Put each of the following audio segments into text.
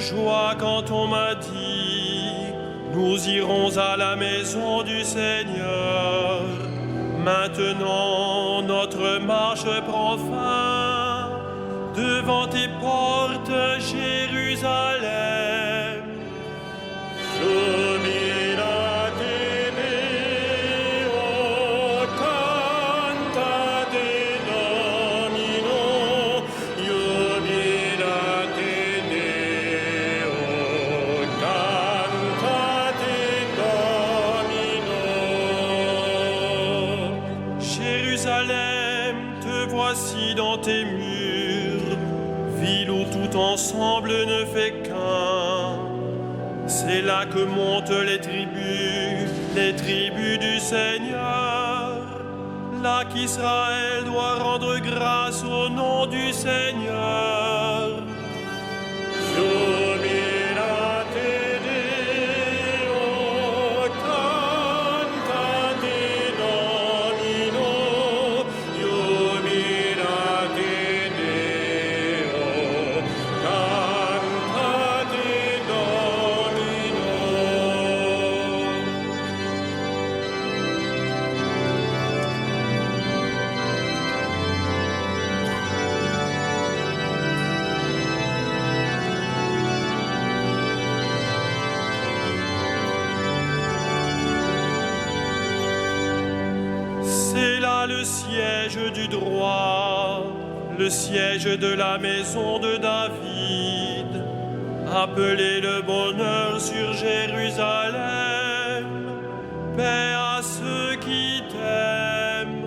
joie quand on m'a dit, nous irons à la maison du Seigneur. Maintenant notre marche prend fin, devant tes portes, Jérusalem. Jérusalem, te voici dans tes murs, ville où tout ensemble ne fait qu'un. C'est là que montent les tribus du Seigneur. Là qu'Israël doit rendre grâce au nom du Seigneur. C'est là le siège du droit, le siège de la maison de David. Appelez le bonheur sur Jérusalem, paix à ceux qui t'aiment.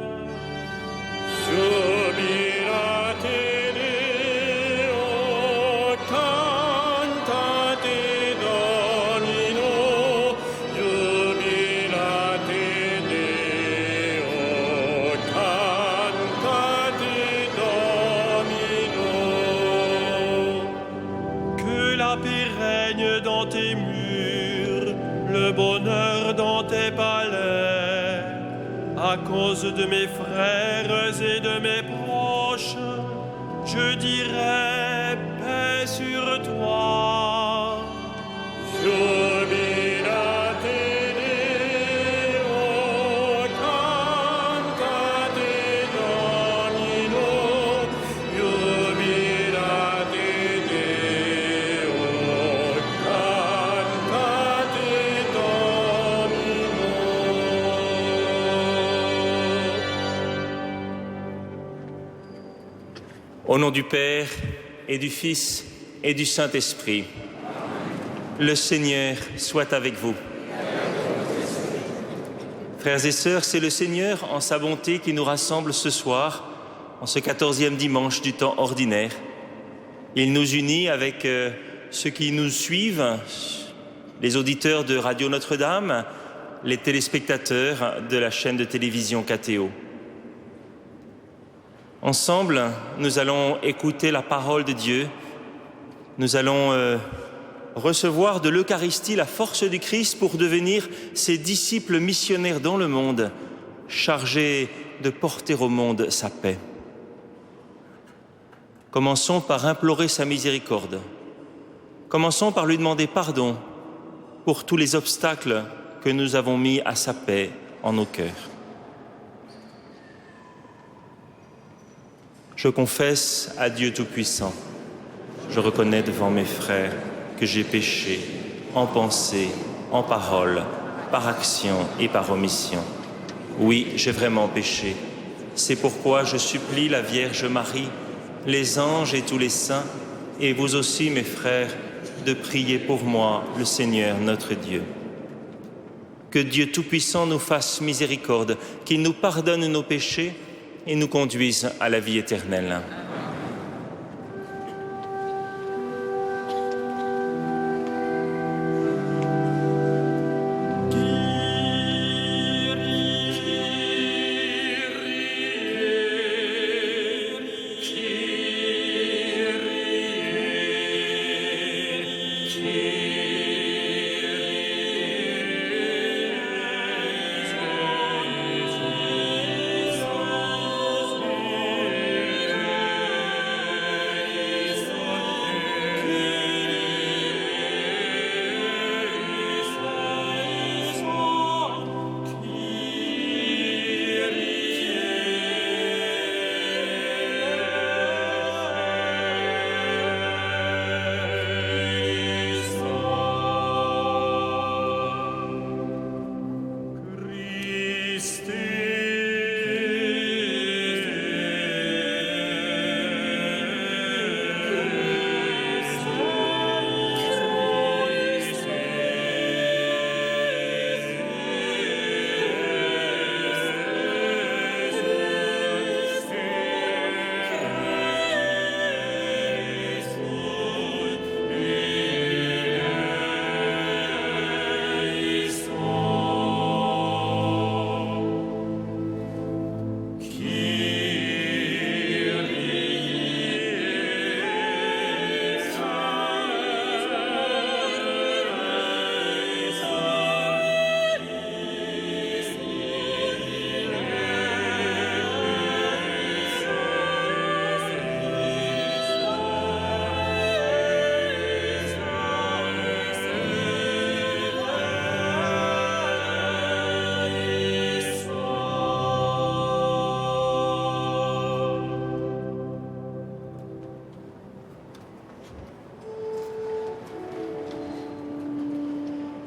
La paix règne dans tes murs, le bonheur dans tes palais. À cause de mes frères et de mes proches, je dirai paix sur toi. Au nom du Père et du Fils et du Saint-Esprit, le Seigneur soit avec vous. Frères et sœurs, c'est le Seigneur en sa bonté qui nous rassemble ce soir, en ce 14e dimanche du temps ordinaire. Il nous unit avec ceux qui nous suivent, les auditeurs de Radio Notre-Dame, les téléspectateurs de la chaîne de télévision KTO. Ensemble, nous allons écouter la parole de Dieu. Nous allons recevoir de l'Eucharistie la force du Christ pour devenir ses disciples missionnaires dans le monde, chargés de porter au monde sa paix. Commençons par implorer sa miséricorde. Commençons par lui demander pardon pour tous les obstacles que nous avons mis à sa paix en nos cœurs. Je confesse à Dieu Tout-Puissant, je reconnais devant mes frères que j'ai péché en pensée, en parole, par action et par omission. Oui, j'ai vraiment péché. C'est pourquoi je supplie la Vierge Marie, les anges et tous les saints, et vous aussi, mes frères, de prier pour moi, le Seigneur notre Dieu. Que Dieu Tout-Puissant nous fasse miséricorde, qu'il nous pardonne nos péchés et nous conduise à la vie éternelle.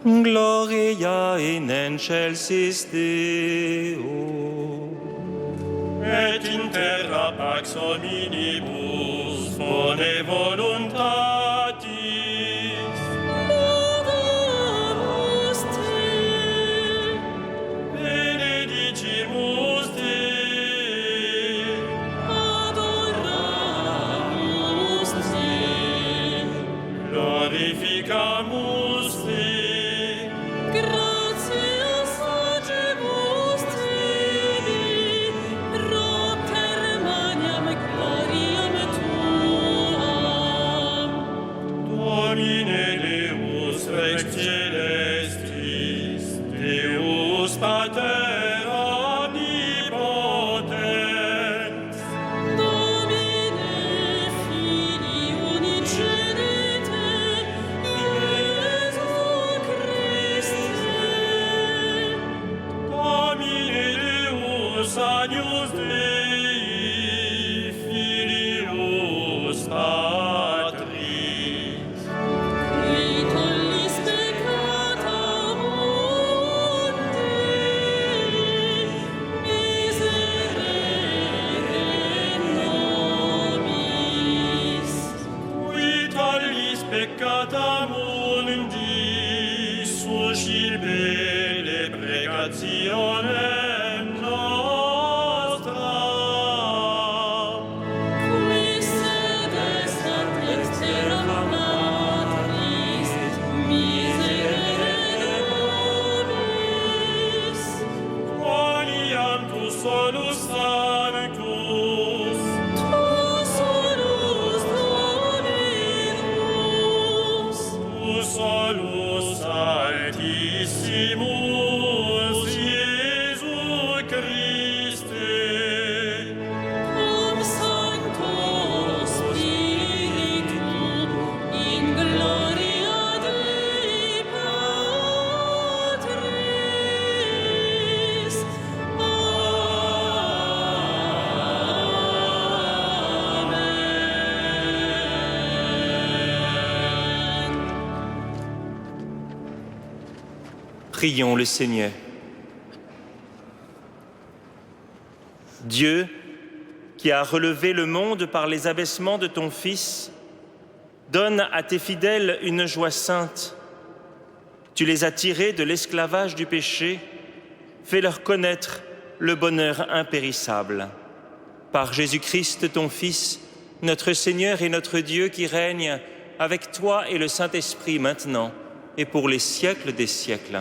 Gloria in excelsis Deo. Et in terra pax hominibus bone voluntatis. Laudamus te. Benedicimus te. Adoramus te. Glorificamus te. Gratias agemus tibi, roter maniam gloriam tuam. Domine Deus Rex Celestis, Deus Pater omnipotens, Domine Filii unigenite, Iesu Christe. Domine Deus Agnus Dei, Filius Patris, Qui tollis peccata mundi, miserere nobis. qui tollis peccata mundi, suscipe le precationem nostra. Qui sedes ad exteram matris, miserere nobis. Quoniam tu solus sanctus, Tu solus Dominus, tu solus Altissimus, Iesu Christe, cum Sancto Spiritu, in gloria Dei Patris. Amen. Prions le Seigneur. Dieu, qui a relevé le monde par les abaissements de ton Fils, donne à tes fidèles une joie sainte. Tu les as tirés de l'esclavage du péché, fais-leur connaître le bonheur impérissable. Par Jésus-Christ, ton Fils, notre Seigneur et notre Dieu qui règne avec toi et le Saint-Esprit maintenant et pour les siècles des siècles.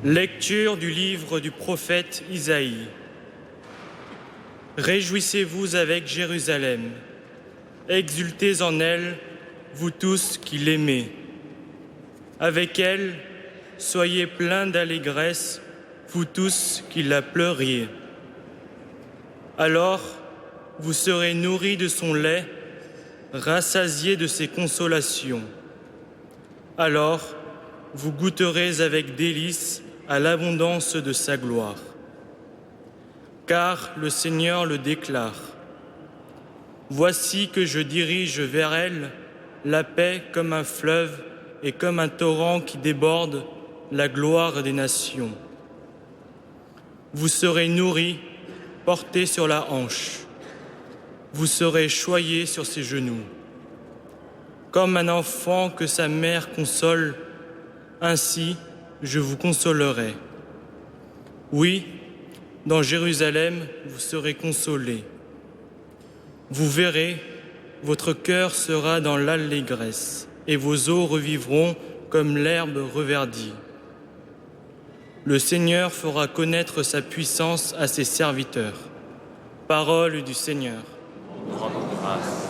Lecture du livre du prophète Isaïe. Réjouissez-vous avec Jérusalem, exultez en elle, vous tous qui l'aimez. Avec elle, soyez pleins d'allégresse, vous tous qui la pleuriez. Alors, vous serez nourris de son lait, rassasiés de ses consolations. Alors, vous goûterez avec délice à l'abondance de sa gloire. Car le Seigneur le déclare. Voici que je dirige vers elle la paix comme un fleuve et comme un torrent qui déborde la gloire des nations. Vous serez nourris, portés sur la hanche. Vous serez choyés sur ses genoux. Comme un enfant que sa mère console, ainsi je vous consolerai. Oui, dans Jérusalem, vous serez consolés. Vous verrez, votre cœur sera dans l'allégresse, et vos os revivront comme l'herbe reverdie. Le Seigneur fera connaître sa puissance à ses serviteurs. Parole du Seigneur. Rendons grâce.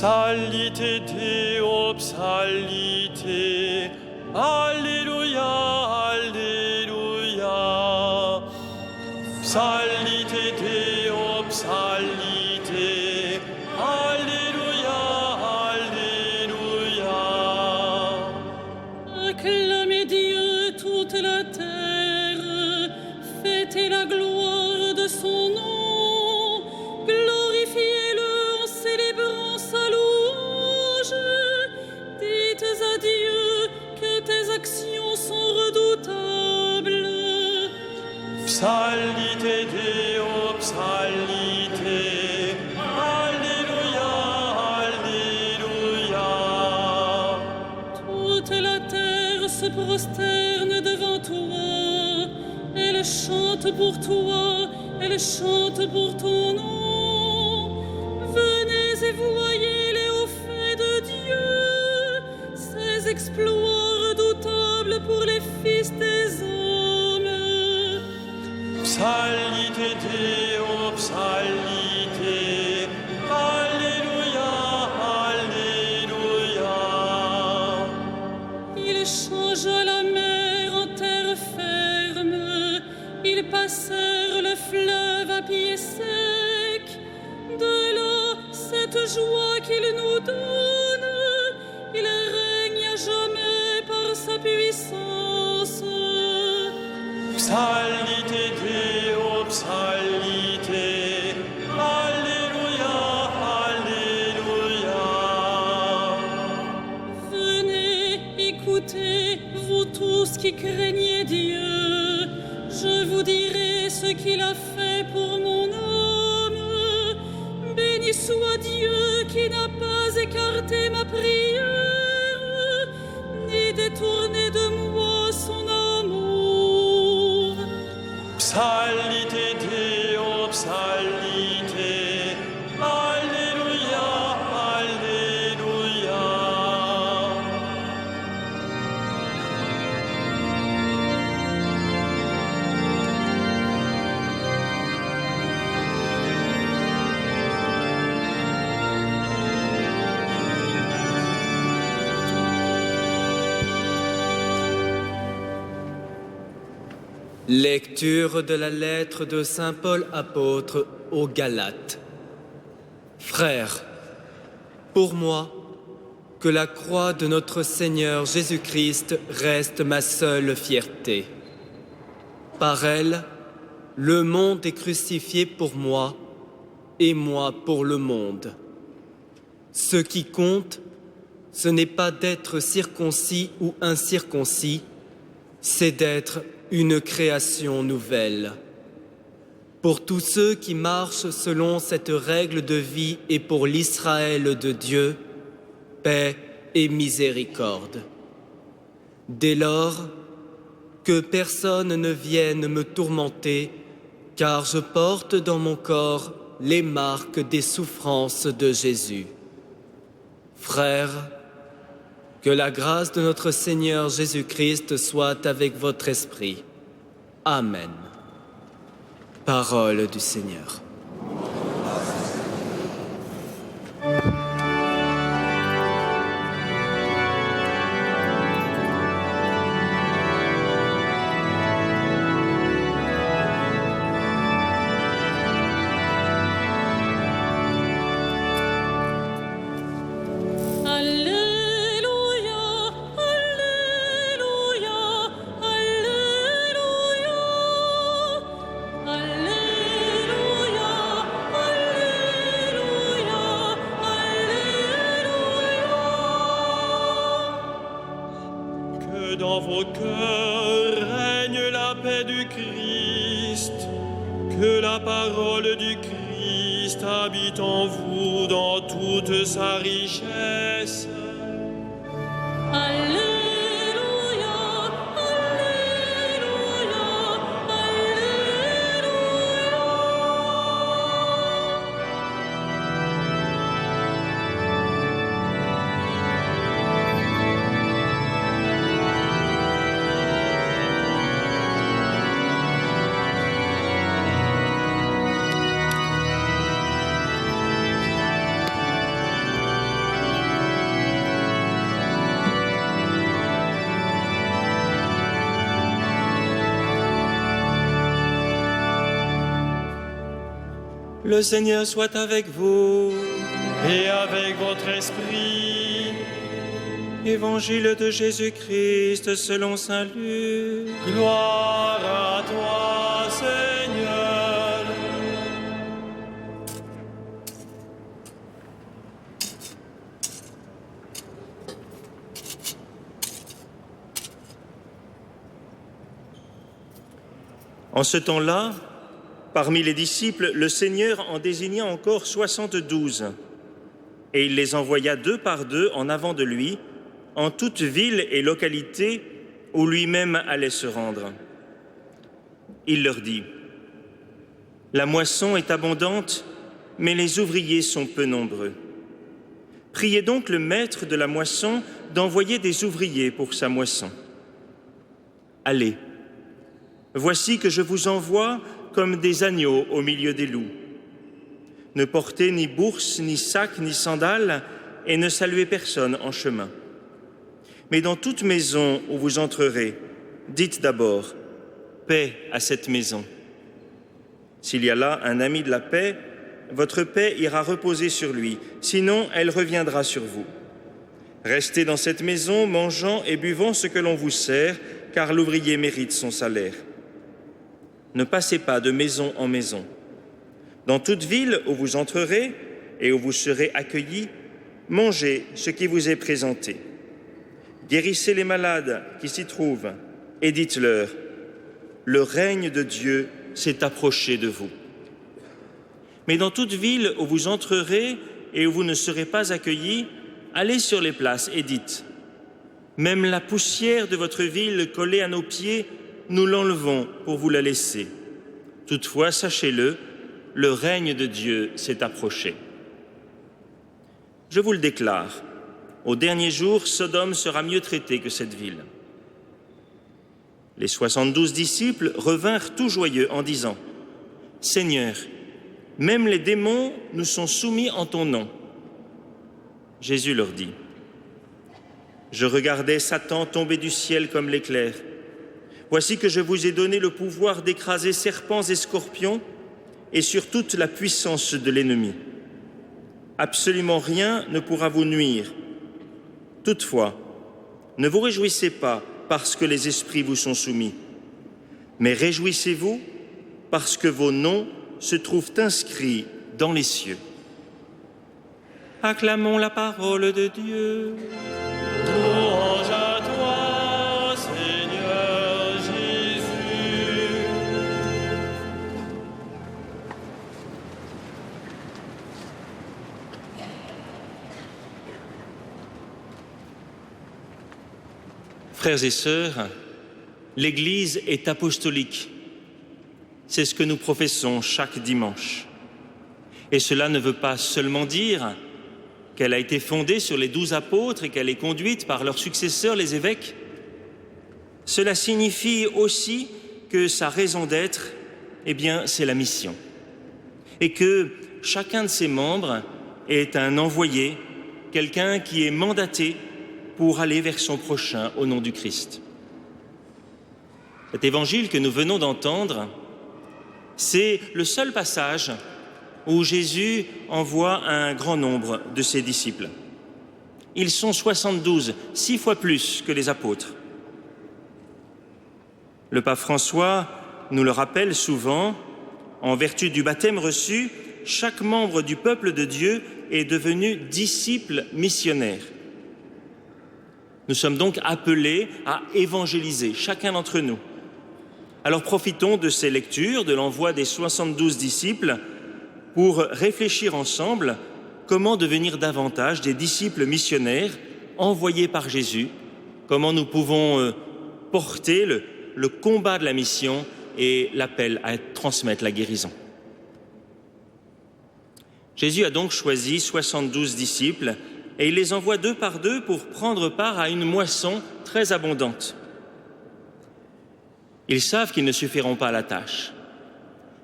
Psalite Deo, psalite, Alléluia, Alléluia. Psalite Deo, psalite, Alléluia, Alléluia. Acclamez Dieu toute la terre, fêtez la gloire de son nom, glorifiez-le en célébrant sa louange. Dites à Dieu que tes actions sont redoutables. Psalite Deo, psalite, Alléluia, Alléluia. Toute la terre se prosterne devant toi. Elle chante pour toi, elle chante pour ton nom. Venez et voyez les hauts faits de Dieu, ses exploits redoutables pour les fils des hommes. Psalite Deo, psalite, Alléluia, Alléluia. Il changea la mer en terre ferme, ils passèrent le fleuve à pied sec. De là, cette joie qu'il nous donne, il règne à jamais par sa puissance. Psalite Deo, psalite, Alléluia, Alléluia. Venez, écoutez, vous tous qui craignez Dieu. Je vous dirai ce qu'il a fait pour mon âme. Béni soit Dieu qui n'a pas écarté ma prière, ni détourné de moi son amour. Psalite Deo, psalite, Alléluia, Alléluia. Lecture de la lettre de Saint Paul apôtre aux Galates. Frères, pour moi, que la croix de notre Seigneur Jésus-Christ reste ma seule fierté. Par elle, le monde est crucifié pour moi et moi pour le monde. Ce qui compte, ce n'est pas d'être circoncis ou incirconcis, c'est d'être une création nouvelle. Pour tous ceux qui marchent selon cette règle de vie et pour l'Israël de Dieu, paix et miséricorde. Dès lors, que personne ne vienne me tourmenter, car je porte dans mon corps les marques des souffrances de Jésus. Frères, que la grâce de notre Seigneur Jésus-Christ soit avec votre esprit. Amen. Parole du Seigneur. Dans vos cœurs règne la paix du Christ, que la parole du Christ habite en vous dans toute sa richesse. Alléluia, Alléluia, Alléluia. Le Seigneur soit avec vous. Et avec votre esprit, Évangile de Jésus-Christ selon saint Luc. gloire à toi, Seigneur. En ce temps-là, parmi les disciples, le Seigneur en désigna encore 72, et il les envoya 2 par 2 en avant de lui, en toute ville et localité où lui-même allait se rendre. Il leur dit : La moisson est abondante, mais les ouvriers sont peu nombreux. Priez donc le maître de la moisson d'envoyer des ouvriers pour sa moisson. Allez, voici que je vous envoie comme des agneaux au milieu des loups. Ne portez ni bourse, ni sac, ni sandales, et ne saluez personne en chemin. Mais dans toute maison où vous entrerez, dites d'abord « Paix à cette maison ». S'il y a là un ami de la paix, votre paix ira reposer sur lui, sinon elle reviendra sur vous. Restez dans cette maison, mangeant et buvant ce que l'on vous sert, car l'ouvrier mérite son salaire. Ne passez pas de maison en maison. Dans toute ville où vous entrerez et où vous serez accueillis, mangez ce qui vous est présenté. Guérissez les malades qui s'y trouvent et dites-leur : le règne de Dieu s'est approché de vous. Mais dans toute ville où vous entrerez et où vous ne serez pas accueillis, allez sur les places et dites : même la poussière de votre ville collée à nos pieds, nous l'enlevons pour vous la laisser. Toutefois, sachez-le, le règne de Dieu s'est approché. Je vous le déclare, au dernier jour, Sodome sera mieux traitée que cette ville. Les 72 disciples revinrent tout joyeux en disant : Seigneur, même les démons nous sont soumis en ton nom. Jésus leur dit : Je regardais Satan tomber du ciel comme l'éclair. Voici que je vous ai donné le pouvoir d'écraser serpents et scorpions et sur toute la puissance de l'ennemi. Absolument rien ne pourra vous nuire. Toutefois, ne vous réjouissez pas parce que les esprits vous sont soumis, mais réjouissez-vous parce que vos noms se trouvent inscrits dans les cieux. Acclamons la parole de Dieu. Louange à toi, Seigneur Jésus. Frères et sœurs, l'Église est apostolique. C'est ce que nous professons chaque dimanche. Et cela ne veut pas seulement dire qu'elle a été fondée sur les 12 apôtres et qu'elle est conduite par leurs successeurs, les évêques. Cela signifie aussi que sa raison d'être, c'est la mission. Et que chacun de ses membres est un envoyé, quelqu'un qui est mandaté pour aller vers son prochain au nom du Christ. Cet évangile que nous venons d'entendre, c'est le seul passage où Jésus envoie un grand nombre de ses disciples. Ils sont 72, 6 fois plus que les apôtres. Le pape François nous le rappelle souvent, en vertu du baptême reçu, chaque membre du peuple de Dieu est devenu disciple missionnaire. Nous sommes donc appelés à évangéliser, chacun d'entre nous. Alors profitons de ces lectures, de l'envoi des 72 disciples, pour réfléchir ensemble comment devenir davantage des disciples missionnaires envoyés par Jésus, comment nous pouvons porter le combat de la mission et l'appel à transmettre la guérison. Jésus a donc choisi 72 disciples et il les envoie 2 par 2 pour prendre part à une moisson très abondante. Ils savent qu'ils ne suffiront pas à la tâche.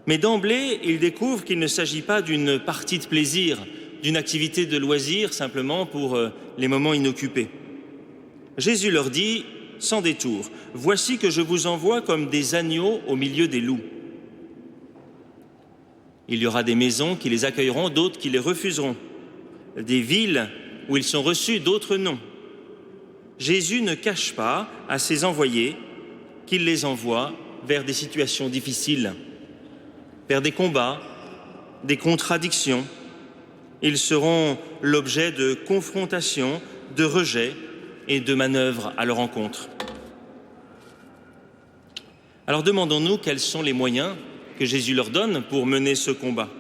Mais d'emblée, ils découvrent qu'il ne s'agit pas d'une partie de plaisir, d'une activité de loisir simplement pour les moments inoccupés. Jésus leur dit, sans détour, « Voici que je vous envoie comme des agneaux au milieu des loups. » Il y aura des maisons qui les accueilleront, d'autres qui les refuseront. Des villes où ils sont reçus, d'autres non. Jésus ne cache pas à ses envoyés qu'il les envoie vers des situations difficiles, vers des combats, des contradictions. Ils seront l'objet de confrontations, de rejets et de manœuvres à leur encontre. Alors demandons-nous quels sont les moyens que Jésus leur donne pour mener ce combat.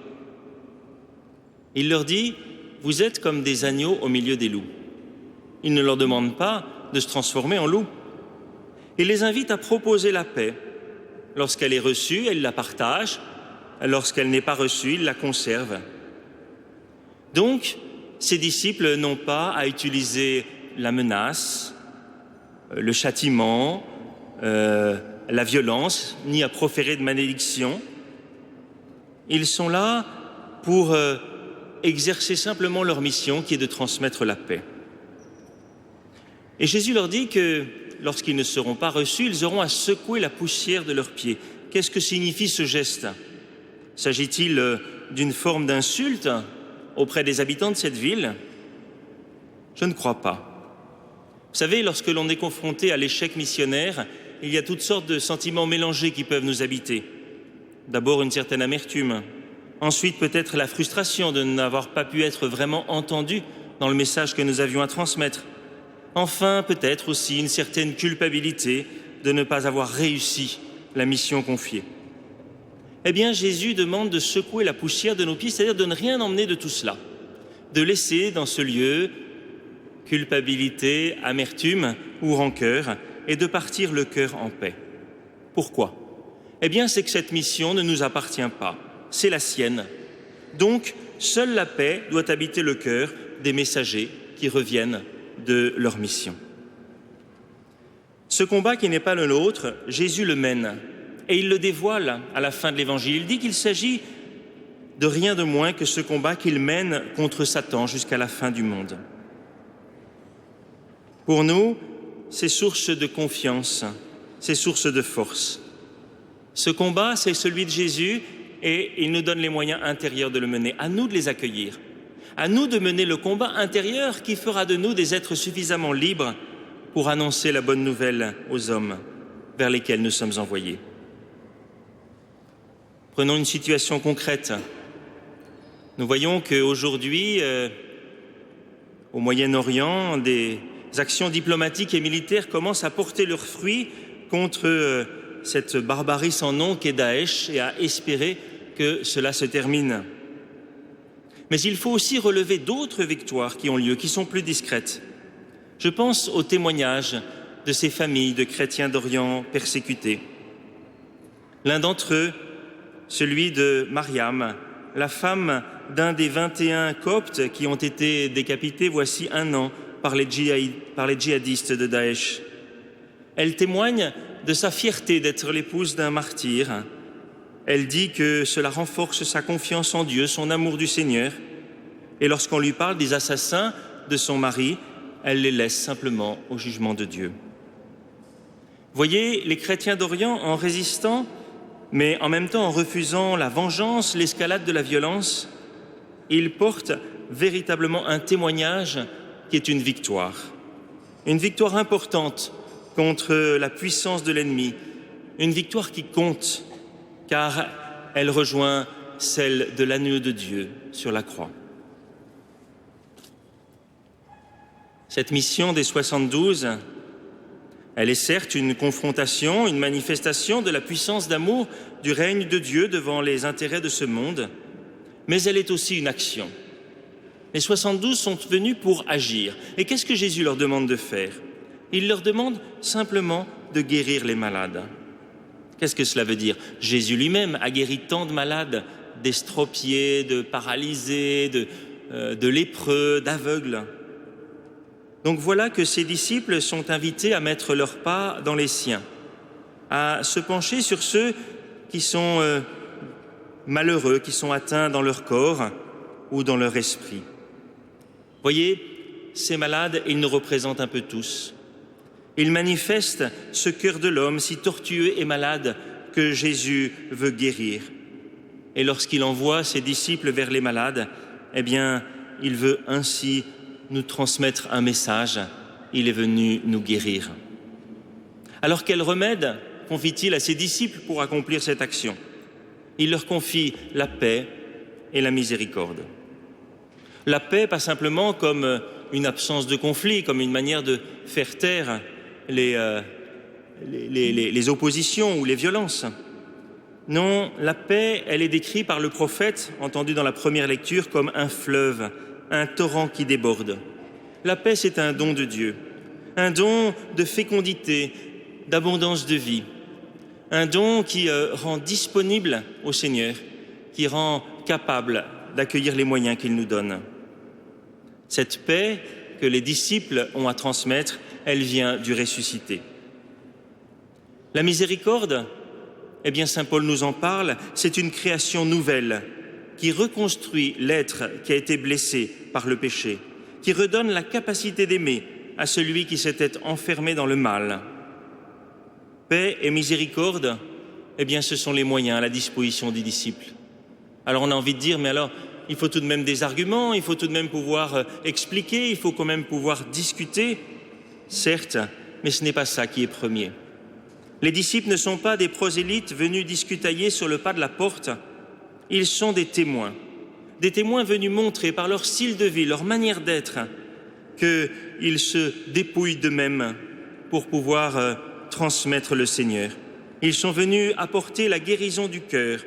Il leur dit « Vous êtes comme des agneaux au milieu des loups ». Il ne leur demande pas de se transformer en loups. Il les invite à proposer la paix. Lorsqu'elle est reçue, elle la partage. Lorsqu'elle n'est pas reçue, il la conserve. Donc, ses disciples n'ont pas à utiliser la menace, le châtiment, la violence, ni à proférer de malédiction. Ils sont là pour exercer simplement leur mission qui est de transmettre la paix. Et Jésus leur dit que lorsqu'ils ne seront pas reçus, ils auront à secouer la poussière de leurs pieds. Qu'est-ce que signifie ce geste? S'agit-il d'une forme d'insulte auprès des habitants de cette ville? Je ne crois pas. Vous savez, lorsque l'on est confronté à l'échec missionnaire, il y a toutes sortes de sentiments mélangés qui peuvent nous habiter. D'abord une certaine amertume, ensuite peut-être la frustration de n'avoir pas pu être vraiment entendu dans le message que nous avions à transmettre. Enfin, peut-être aussi une certaine culpabilité de ne pas avoir réussi la mission confiée. Eh bien, Jésus demande de secouer la poussière de nos pieds, c'est-à-dire de ne rien emmener de tout cela, de laisser dans ce lieu culpabilité, amertume ou rancœur, et de partir le cœur en paix. Pourquoi? Eh bien, c'est que cette mission ne nous appartient pas, c'est la sienne. Donc, seule la paix doit habiter le cœur des messagers qui reviennent de leur mission. Ce combat qui n'est pas le nôtre, Jésus le mène et il le dévoile à la fin de l'Évangile. Il dit qu'il s'agit de rien de moins que ce combat qu'il mène contre Satan jusqu'à la fin du monde. Pour nous, c'est source de confiance, c'est source de force. Ce combat, c'est celui de Jésus et il nous donne les moyens intérieurs de le mener. À nous de les accueillir. À nous de mener le combat intérieur qui fera de nous des êtres suffisamment libres pour annoncer la bonne nouvelle aux hommes vers lesquels nous sommes envoyés. Prenons une situation concrète. Nous voyons qu'aujourd'hui, au Moyen-Orient, des actions diplomatiques et militaires commencent à porter leurs fruits contre cette barbarie sans nom qu'est Daesh et à espérer que cela se termine. Mais il faut aussi relever d'autres victoires qui ont lieu, qui sont plus discrètes. Je pense aux témoignages de ces familles de chrétiens d'Orient persécutés. L'un d'entre eux, celui de Mariam, la femme d'un des 21 coptes qui ont été décapités voici 1 an par les djihadistes de Daesh. Elle témoigne de sa fierté d'être l'épouse d'un martyr. Elle dit que cela renforce sa confiance en Dieu, son amour du Seigneur. Et lorsqu'on lui parle des assassins de son mari, elle les laisse simplement au jugement de Dieu. Voyez, les chrétiens d'Orient, en résistant, mais en même temps en refusant la vengeance, l'escalade de la violence, ils portent véritablement un témoignage qui est une victoire importante contre la puissance de l'ennemi, une victoire qui compte, car elle rejoint celle de l'agneau de Dieu sur la croix. Cette mission des 72, elle est certes une confrontation, une manifestation de la puissance d'amour du règne de Dieu devant les intérêts de ce monde, mais elle est aussi une action. Les 72 sont venus pour agir. Et qu'est-ce que Jésus leur demande de faire? Il leur demande simplement de guérir les malades. Qu'est-ce que cela veut dire? Jésus lui-même a guéri tant de malades, d'estropiés, de paralysés, de lépreux, d'aveugles. Donc voilà que ses disciples sont invités à mettre leur pas dans les siens, à se pencher sur ceux qui sont malheureux, qui sont atteints dans leur corps ou dans leur esprit. Voyez, ces malades, ils nous représentent un peu tous. Ils manifestent ce cœur de l'homme si tortueux et malade que Jésus veut guérir. Et lorsqu'il envoie ses disciples vers les malades, eh bien, il veut ainsi nous transmettre un message. Il est venu nous guérir. Alors quel remède confie-t-il à ses disciples pour accomplir cette action? Il leur confie la paix et la miséricorde. La paix, pas simplement comme une absence de conflit, comme une manière de faire taire les oppositions ou les violences. Non, la paix, elle est décrite par le prophète, entendu dans la première lecture, comme un fleuve, un torrent qui déborde. La paix, c'est un don de Dieu, un don de fécondité, d'abondance de vie, un don qui rend disponible au Seigneur, qui rend capable d'accueillir les moyens qu'il nous donne. Cette paix que les disciples ont à transmettre, elle vient du ressuscité. La miséricorde, eh bien saint Paul nous en parle, c'est une création nouvelle qui reconstruit l'être qui a été blessé par le péché, qui redonne la capacité d'aimer à celui qui s'était enfermé dans le mal. Paix et miséricorde, eh bien ce sont les moyens à la disposition des disciples. Alors on a envie de dire, mais alors il faut tout de même des arguments, il faut tout de même pouvoir expliquer, il faut quand même pouvoir discuter, certes, mais ce n'est pas ça qui est premier. Les disciples ne sont pas des prosélytes venus discutailler sur le pas de la porte, ils sont des témoins venus montrer par leur style de vie, leur manière d'être, qu'ils se dépouillent d'eux-mêmes pour pouvoir transmettre le Seigneur. Ils sont venus apporter la guérison du cœur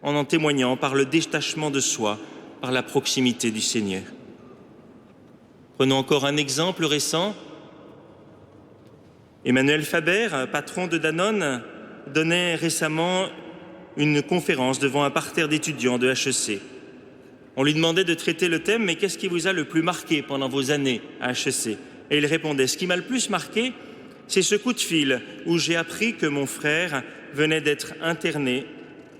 en témoignant par le détachement de soi, par la proximité du Seigneur. Prenons encore un exemple récent. Emmanuel Faber, patron de Danone, donnait récemment une conférence devant un parterre d'étudiants de HEC. On lui demandait de traiter le thème « Mais qu'est-ce qui vous a le plus marqué pendant vos années à HEC ?» Et il répondait « Ce qui m'a le plus marqué, c'est ce coup de fil où j'ai appris que mon frère venait d'être interné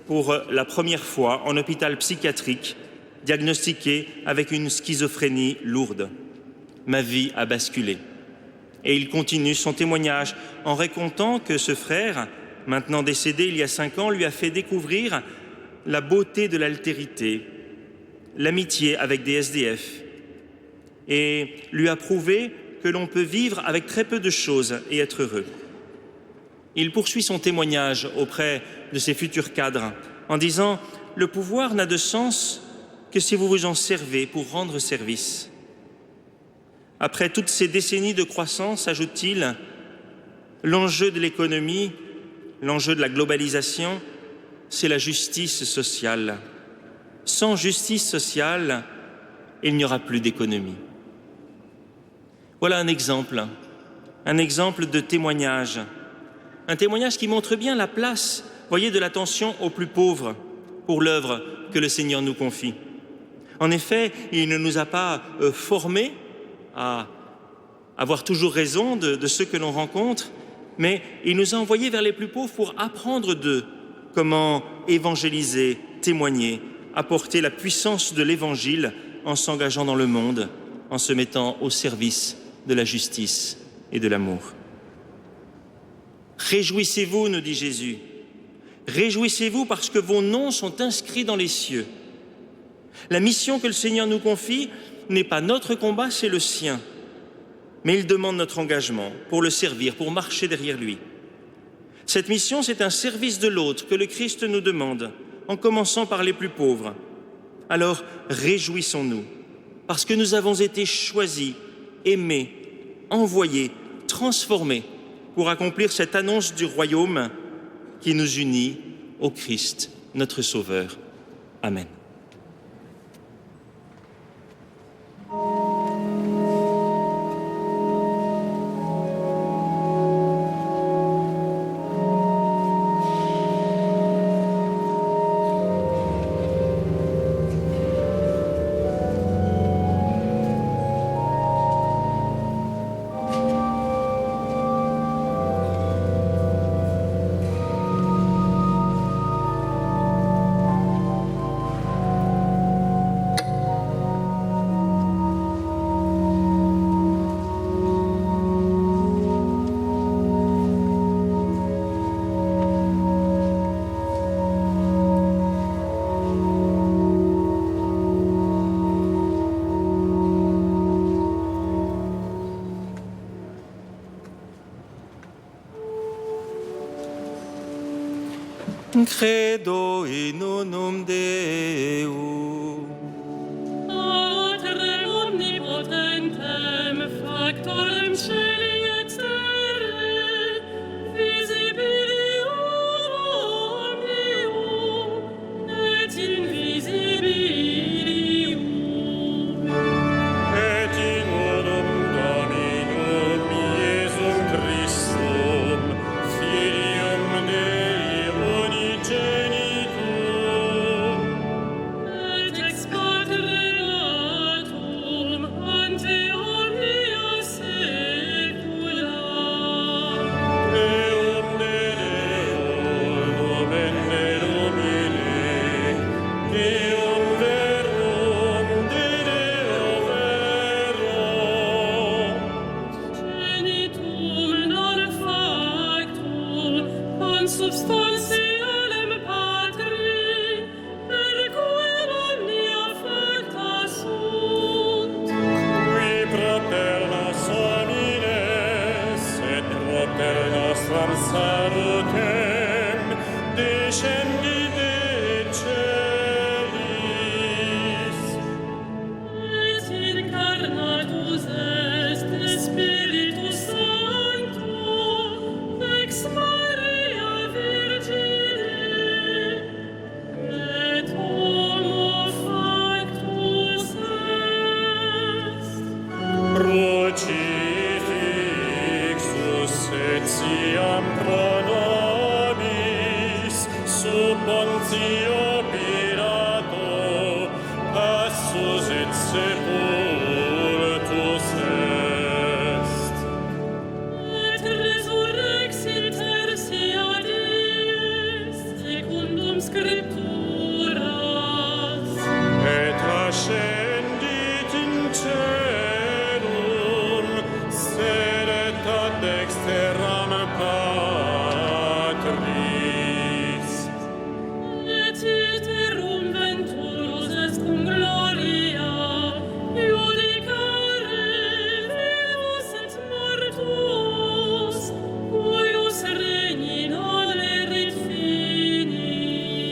pour la première fois en hôpital psychiatrique, diagnostiqué avec une schizophrénie lourde. Ma vie a basculé. » Et il continue son témoignage en racontant que ce frère, maintenant décédé il y a 5 ans, lui a fait découvrir la beauté de l'altérité, l'amitié avec des SDF, et lui a prouvé que l'on peut vivre avec très peu de choses et être heureux. Il poursuit son témoignage auprès de ses futurs cadres en disant « Le pouvoir n'a de sens que si vous vous en servez pour rendre service. » Après toutes ces décennies de croissance, ajoute-t-il, l'enjeu de l'économie, l'enjeu de la globalisation, c'est la justice sociale. Sans justice sociale, il n'y aura plus d'économie. Voilà un exemple de témoignage. Un témoignage qui montre bien la place, voyez, de l'attention aux plus pauvres pour l'œuvre que le Seigneur nous confie. En effet, il ne nous a pas formés à avoir toujours raison de ceux que l'on rencontre, mais il nous a envoyés vers les plus pauvres pour apprendre d'eux comment évangéliser, témoigner, apporter la puissance de l'Évangile en s'engageant dans le monde, en se mettant au service de la justice et de l'amour. Réjouissez-vous, nous dit Jésus. Réjouissez-vous parce que vos noms sont inscrits dans les cieux. La mission que le Seigneur nous confie n'est pas notre combat, c'est le sien. Mais il demande notre engagement pour le servir, pour marcher derrière lui. Cette mission, c'est un service de l'autre que le Christ nous demande, en commençant par les plus pauvres. Alors, réjouissons-nous, parce que nous avons été choisis, aimés, envoyés, transformés pour accomplir cette annonce du royaume qui nous unit au Christ, notre Sauveur. Amen. Credo in unum Deum, Patrem omnipotentem, factorem celi et terrae, visibilium omnium et invisibilium. Et in unum Dominum Iesum Christum, Filium Dei unigenitum, Et ex patre natum ante omnia saecula. Deum de Deo, nomen Domine, Deum verum, de Deo verum. Genitum non factum consubstantialem Patri, per quem omnia facta sunt. Qui proper nos homines, et proper nostram salutem, descendi de celis. Et incarnatus est Spiritus Sancto ex Maria Virgine, et homo factus est. Crucifixus etiam pro nobis, sub Pontio Pilato, passus et sepultus est. Et resurrexit tertia dies, secundum Scripturas. Et ascendit in celum, sedet ad dexteram Patris. Et iterum venturus est cum gloria, iudicare vivos et mortuos, cuius regni non erit finis.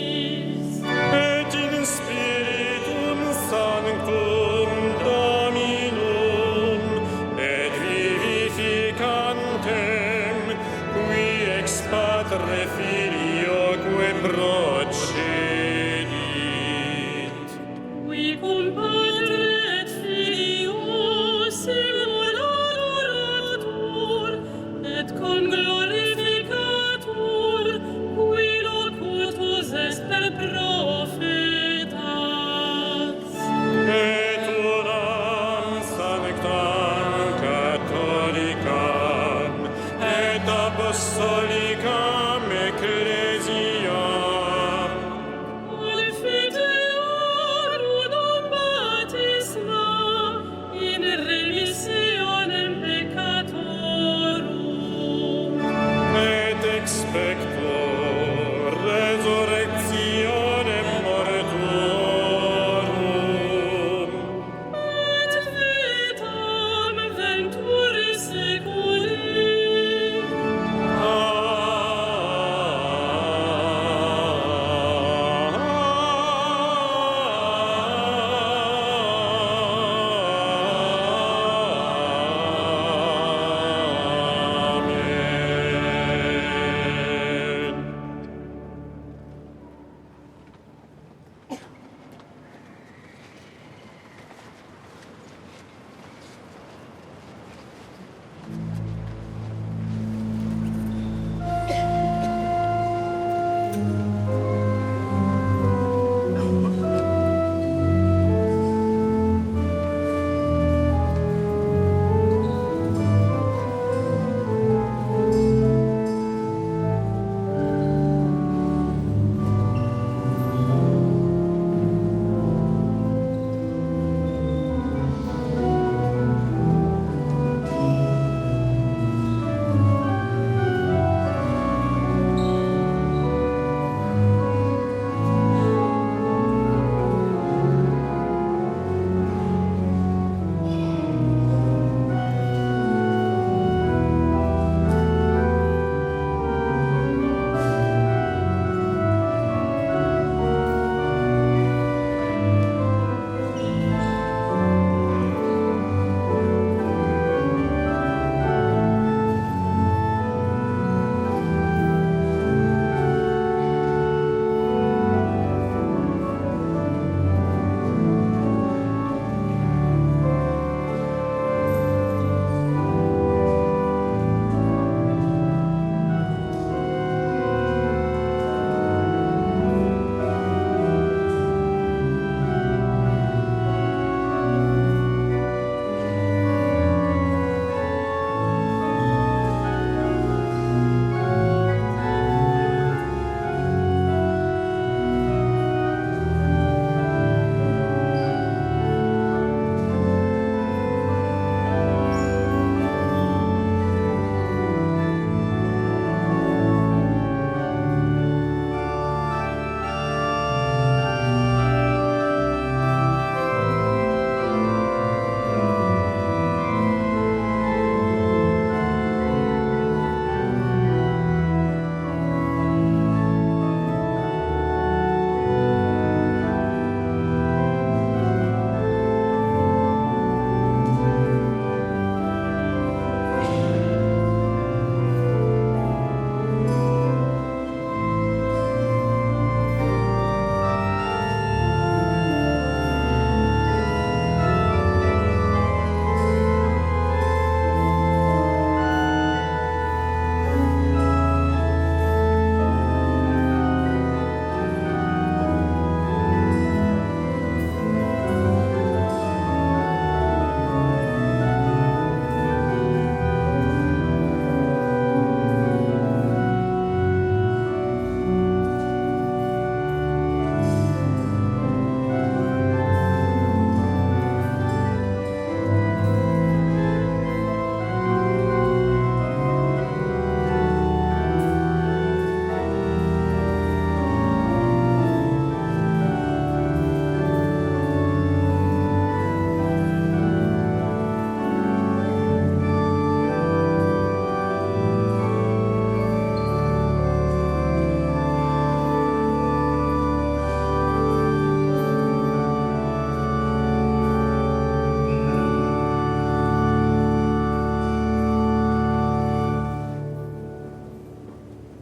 Et in Spiritum Sanctum Dominum, et vivificantem, qui ex Patre Filioque procedit. Qui cum Patre et Filio simulator adoratur, et conglorificatur, qui locutus est per prophetas. Et unam sanctam catholicam et apostolicam ecclesiam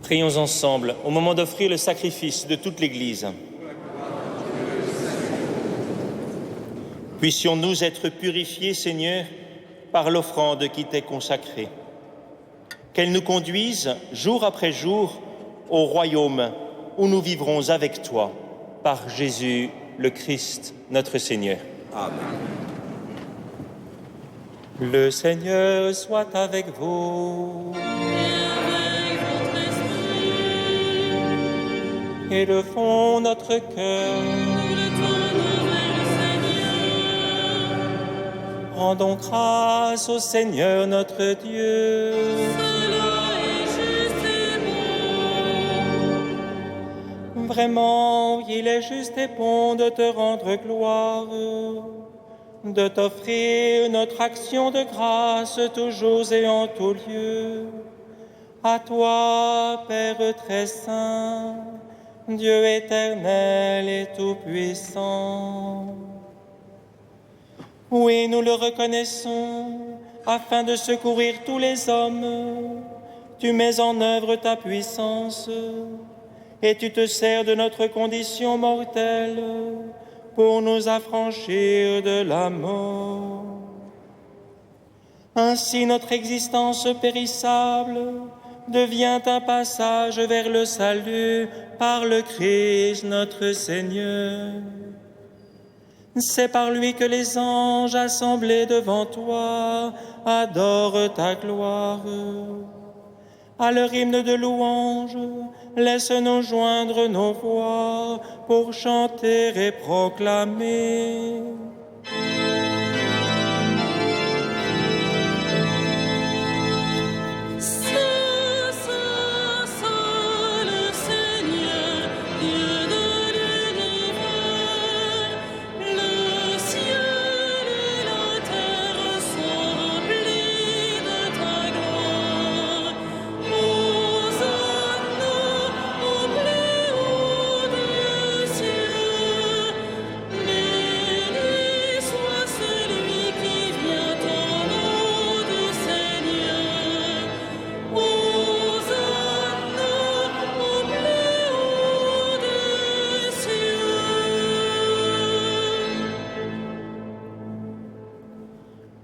Prions ensemble au moment d'offrir le sacrifice de toute l'Église. Puissions-nous être purifiés, Seigneur, par l'offrande qui t'est consacrée. Qu'elle nous conduise, jour après jour, au royaume où nous vivrons avec toi, par Jésus le Christ, notre Seigneur. Amen. Le Seigneur soit avec vous. Élevons notre cœur. Rendons grâce au Seigneur notre Dieu. Vraiment, il est juste et bon de te rendre gloire, de t'offrir notre action de grâce toujours et en tout lieu. À toi, Père très saint, Dieu éternel et tout-puissant. Oui, nous le reconnaissons, afin de secourir tous les hommes, tu mets en œuvre ta puissance, et tu te sers de notre condition mortelle pour nous affranchir de la mort. Ainsi notre existence périssable devient un passage vers le salut par le Christ notre Seigneur. C'est par lui que les anges assemblés devant toi adorent ta gloire. À leur hymne de louange, laisse-nous joindre nos voix pour chanter et proclamer.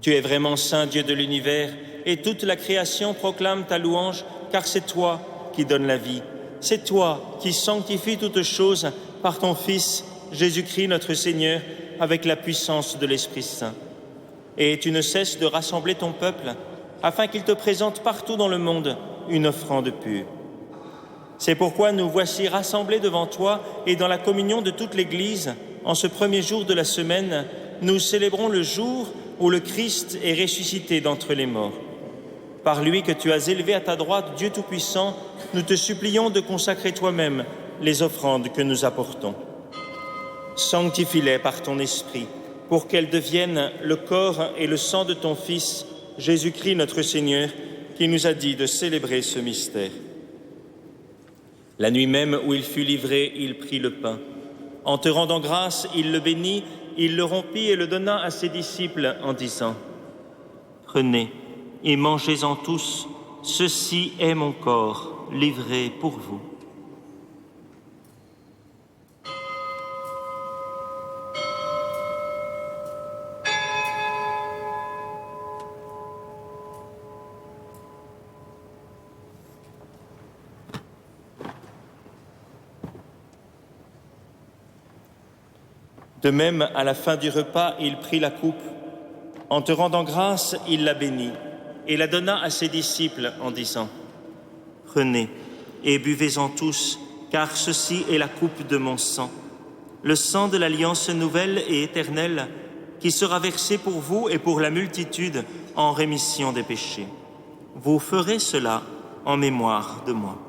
Tu es vraiment saint Dieu de l'univers, et toute la création proclame ta louange, car c'est toi qui donnes la vie. C'est toi qui sanctifies toutes choses par ton Fils, Jésus-Christ notre Seigneur, avec la puissance de l'Esprit Saint. Et tu ne cesses de rassembler ton peuple, afin qu'il te présente partout dans le monde une offrande pure. C'est pourquoi nous voici rassemblés devant toi, et dans la communion de toute l'Église, en ce premier jour de la semaine, nous célébrons le jour où le Christ est ressuscité d'entre les morts. Par lui que tu as élevé à ta droite, Dieu Tout-Puissant, nous te supplions de consacrer toi-même les offrandes que nous apportons. Sanctifie-les par ton Esprit, pour qu'elles deviennent le corps et le sang de ton Fils, Jésus-Christ notre Seigneur, qui nous a dit de célébrer ce mystère. La nuit même où il fut livré, il prit le pain. En te rendant grâce, il le bénit, il le rompit et le donna à ses disciples en disant : « Prenez et mangez-en tous, ceci est mon corps livré pour vous. » De même, à la fin du repas, il prit la coupe. En te rendant grâce, il la bénit et la donna à ses disciples en disant : « Prenez et buvez-en tous, car ceci est la coupe de mon sang, le sang de l'alliance nouvelle et éternelle, qui sera versé pour vous et pour la multitude en rémission des péchés. Vous ferez cela en mémoire de moi. »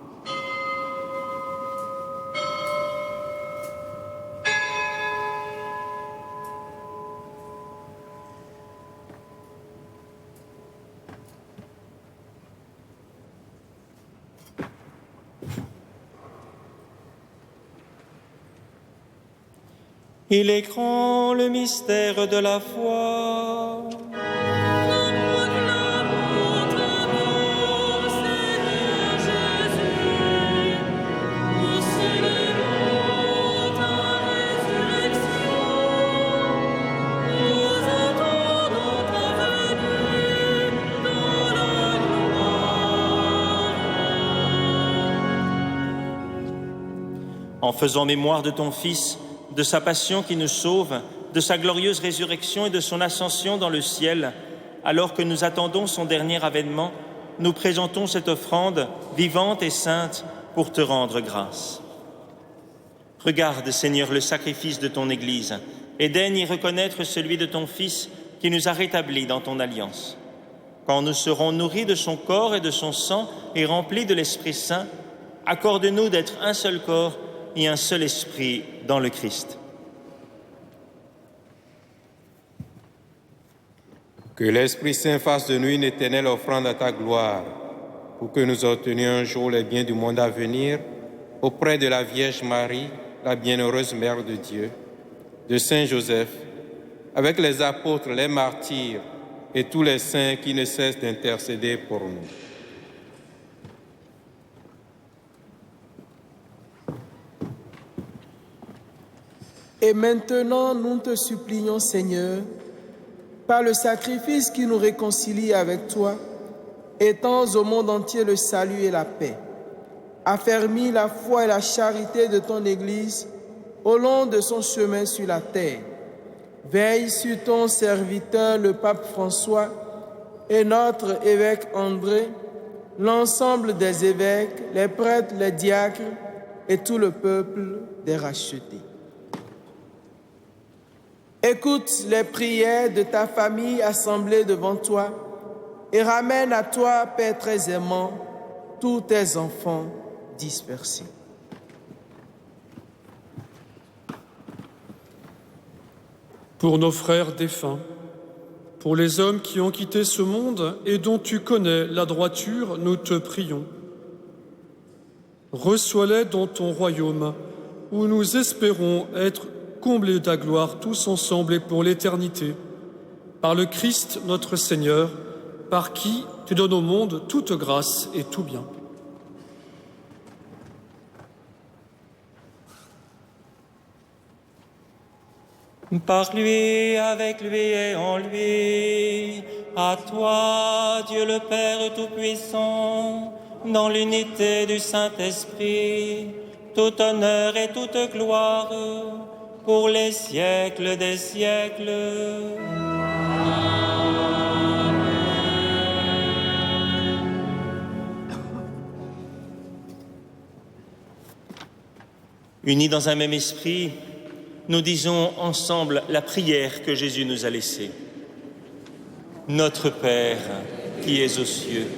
Il est grand le mystère de la foi. en faisant mémoire de ton Fils, de sa passion qui nous sauve, de sa glorieuse résurrection et de son ascension dans le ciel, alors que nous attendons son dernier avènement, nous présentons cette offrande vivante et sainte pour te rendre grâce. Regarde, Seigneur, le sacrifice de ton Église et daigne y reconnaître celui de ton Fils qui nous a rétablis dans ton alliance. Quand nous serons nourris de son corps et de son sang et remplis de l'Esprit Saint, accorde-nous d'être un seul corps et un seul esprit dans le Christ. Que l'Esprit Saint fasse de nous une éternelle offrande à ta gloire, pour que nous obtenions un jour les biens du monde à venir, auprès de la Vierge Marie, la bienheureuse Mère de Dieu, de Saint Joseph, avec les apôtres, les martyrs et tous les saints qui ne cessent d'intercéder pour nous. Et maintenant, nous te supplions, Seigneur, par le sacrifice qui nous réconcilie avec toi, étends au monde entier le salut et la paix. Affermis la foi et la charité de ton Église au long de son chemin sur la terre. Veille sur ton serviteur, le pape François, et notre évêque André, l'ensemble des évêques, les prêtres, les diacres et tout le peuple des rachetés. Écoute les prières de ta famille assemblée devant toi et ramène à toi, Père très aimant, tous tes enfants dispersés. Pour nos frères défunts, pour les hommes qui ont quitté ce monde et dont tu connais la droiture, nous te prions. Reçois-les dans ton royaume, où nous espérons être comblés de ta gloire tous ensemble et pour l'éternité. Par le Christ notre Seigneur, par qui tu donnes au monde toute grâce et tout bien. Par lui, avec lui et en lui, à toi, Dieu le Père Tout-Puissant, dans l'unité du Saint-Esprit, tout honneur et toute gloire, pour les siècles des siècles. Unis dans un même esprit, nous disons ensemble la prière que Jésus nous a laissée. Notre Père, qui es aux cieux,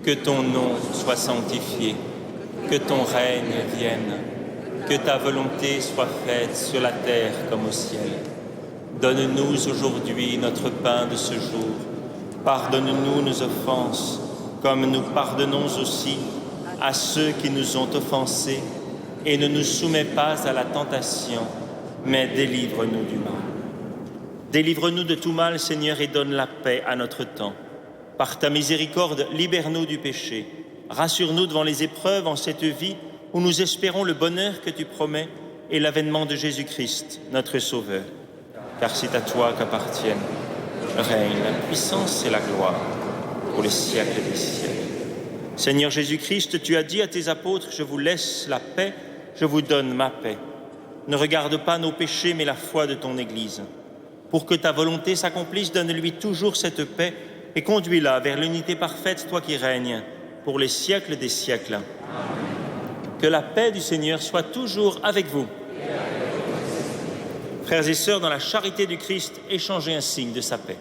que ton nom soit sanctifié, que ton règne vienne, que ta volonté soit faite sur la terre comme au ciel. Donne-nous aujourd'hui notre pain de ce jour. Pardonne-nous nos offenses, comme nous pardonnons aussi à ceux qui nous ont offensés, et ne nous soumets pas à la tentation, mais délivre-nous du mal. Délivre-nous de tout mal, Seigneur, et donne la paix à notre temps. Par ta miséricorde, libère-nous du péché. Rassure-nous devant les épreuves en cette vie où nous espérons le bonheur que tu promets et l'avènement de Jésus-Christ, notre Sauveur. Car c'est à toi qu'appartiennent le règne, la puissance et la gloire pour les siècles des siècles. Seigneur Jésus-Christ, tu as dit à tes apôtres, je vous laisse la paix, je vous donne ma paix. Ne regarde pas nos péchés, mais la foi de ton Église. Pour que ta volonté s'accomplisse, donne-lui toujours cette paix et conduis-la vers l'unité parfaite, toi qui règnes, pour les siècles des siècles. Amen. Que la paix du Seigneur soit toujours avec vous. Frères et sœurs, dans la charité du Christ, échangez un signe de sa paix.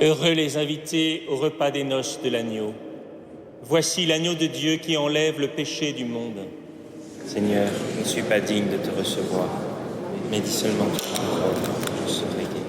Heureux les invités au repas des noces de l'agneau. Voici l'agneau de Dieu qui enlève le péché du monde. Seigneur, je ne suis pas digne de te recevoir, mais dis seulement ton parole, je serai guéri.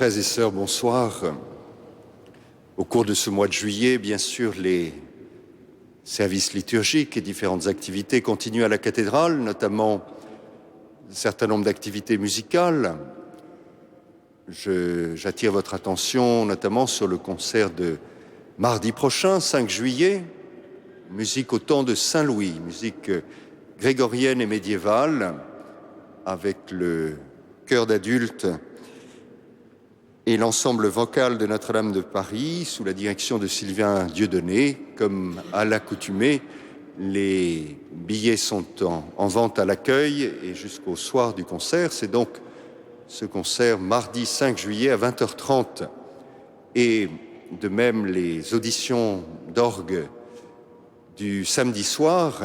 Frères et sœurs, bonsoir. Au cours de ce mois de juillet, bien sûr, les services liturgiques et différentes activités continuent à la cathédrale, notamment un certain nombre d'activités musicales. J'attire votre attention notamment sur le concert de mardi prochain, 5 juillet, musique au temps de Saint-Louis, musique grégorienne et médiévale, avec le chœur d'adultes et l'ensemble vocal de Notre-Dame de Paris, sous la direction de Sylvain Dieudonné. Comme à l'accoutumée, les billets sont en vente à l'accueil et jusqu'au soir du concert. C'est donc ce concert mardi 5 juillet à 20h30. Et de même, les auditions d'orgue du samedi soir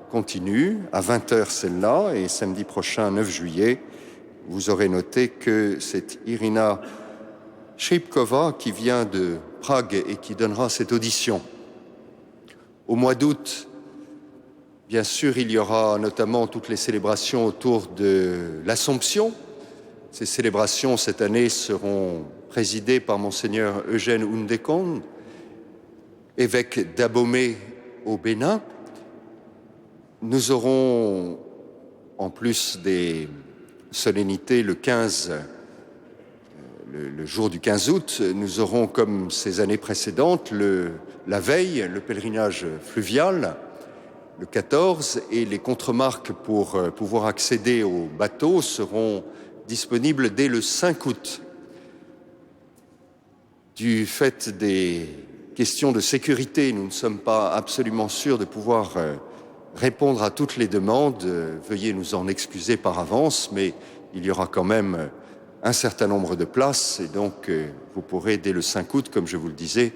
continuent, à 20h celle-là, et samedi prochain, 9 juillet, vous aurez noté que c'est Irina Shripkova qui vient de Prague et qui donnera cette audition. Au mois d'août, bien sûr, il y aura notamment toutes les célébrations autour de l'Assomption. Ces célébrations, cette année, seront présidées par Monseigneur Eugène Oundékon, évêque d'Abomey au Bénin. Nous aurons, en plus des solennités, le jour du 15 août, nous aurons, comme ces années précédentes, la veille, le pèlerinage fluvial, le 14, et les contremarques pour pouvoir accéder au bateau seront disponibles dès le 5 août. Du fait des questions de sécurité, nous ne sommes pas absolument sûrs de pouvoir répondre à toutes les demandes. Veuillez nous en excuser par avance, mais il y aura quand même un certain nombre de places, et donc vous pourrez, dès le 5 août, comme je vous le disais,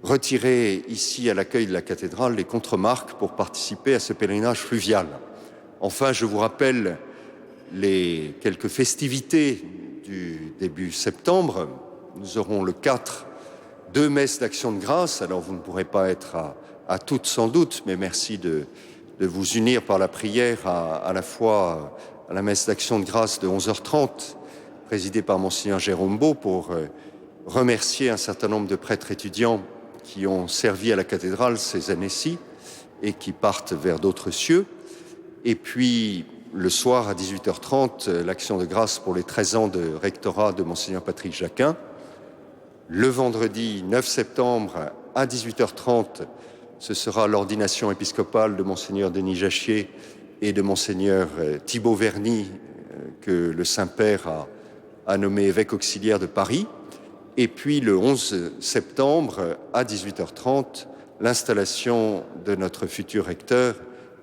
retirer ici à l'accueil de la cathédrale les contremarques pour participer à ce pèlerinage fluvial. Enfin, je vous rappelle les quelques festivités du début septembre. Nous aurons le 4 2 messes d'action de grâce. Alors vous ne pourrez pas être à toutes sans doute, mais merci de vous unir par la prière à la fois à la messe d'action de grâce de 11h30, présidée par Monseigneur Jérôme Beau, pour remercier un certain nombre de prêtres étudiants qui ont servi à la cathédrale ces années-ci et qui partent vers d'autres cieux. Et puis, le soir à 18h30, l'action de grâce pour les 13 ans de rectorat de Monseigneur Patrick Jacquin. Le vendredi 9 septembre à 18h30, ce sera l'ordination épiscopale de Monseigneur Denis Jachier et de Monseigneur Thibaut Verny, que le Saint-Père a nommé évêque auxiliaire de Paris. Et puis le 11 septembre à 18h30, l'installation de notre futur recteur,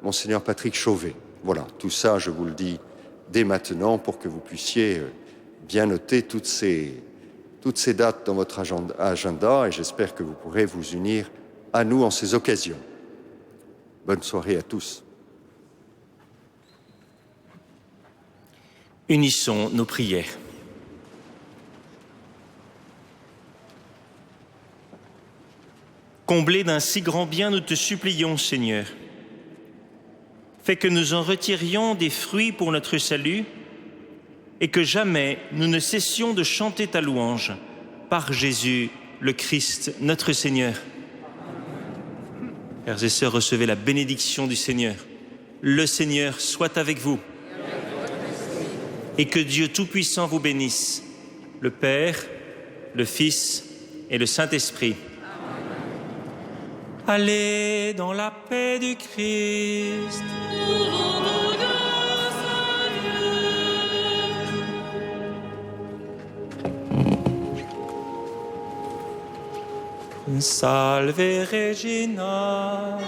Monseigneur Patrick Chauvet. Voilà, tout ça, je vous le dis dès maintenant pour que vous puissiez bien noter toutes ces dates dans votre agenda, et j'espère que vous pourrez vous unir à nous en ces occasions. Bonne soirée à tous. Unissons nos prières. Comblés d'un si grand bien, nous te supplions, Seigneur. Fais que nous en retirions des fruits pour notre salut et que jamais nous ne cessions de chanter ta louange par Jésus, le Christ, notre Seigneur. Frères et sœurs, recevez la bénédiction du Seigneur. Le Seigneur soit avec vous. Et que Dieu Tout-Puissant vous bénisse, le Père, le Fils et le Saint-Esprit. Allez dans la paix du Christ. Salve Regina.